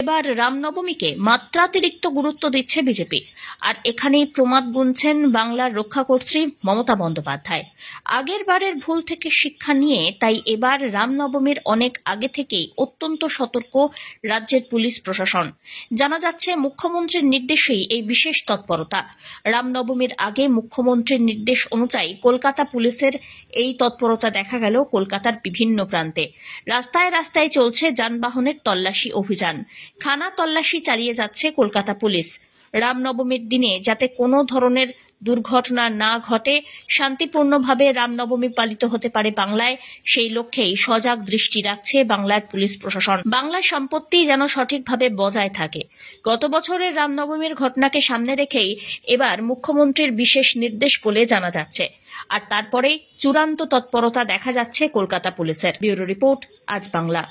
এবার রামনবমীকে মাত্রাতিরিক্ত গুরুত্ব দিচ্ছে বিজেপি। আর এখানেই প্রমাদ গুনছেন বাংলার রক্ষাকর্ত্রী মমতা বন্দ্যোপাধ্যায়। আগের বারের ভুল থেকে শিক্ষা নিয়ে তাই এবার রামনবমীর অনেক আগে থেকেই অত্যন্ত সতর্ক রাজ্যের পুলিশ প্রশাসন। জানা যাচ্ছে মুখ্যমন্ত্রীর নির্দেশেই এই বিশেষ তৎপরতা। রামনবমীর আগে মুখ্যমন্ত্রীর নির্দেশ অনুযায়ী কলকাতা পুলিশের এই তৎপরতা দেখা গেল কলকাতার বিভিন্ন প্রান্তে। রাস্তায় রাস্তায় চলছে যানবাহনের তল্লাশি অভিযান। খানা তল্লাশি চালিয়ে যাচ্ছে কলকাতা পুলিশ। রামনবমীর দিনে যাতে কোনো ধরনের দুর্ঘটনা না ঘটে, শান্তিপূর্ণভাবে রামনবমী পালিত হতে পারে বাংলায়, সেই লক্ষ্যেই সজাগ দৃষ্টি রাখছে বাংলার পুলিশ প্রশাসন। বাংলার সম্পত্তি যেন সঠিকভাবে বজায় থাকে। গত বছরের রামনবমীর ঘটনাকে সামনে রেখেই এবার মুখ্যমন্ত্রীর বিশেষ নির্দেশ বলে জানা যাচ্ছে। আর তারপরেই চূড়ান্ত তৎপরতা দেখা যাচ্ছে কলকাতা পুলিশের। ব্যুরো রিপোর্ট, আজ বাংলা।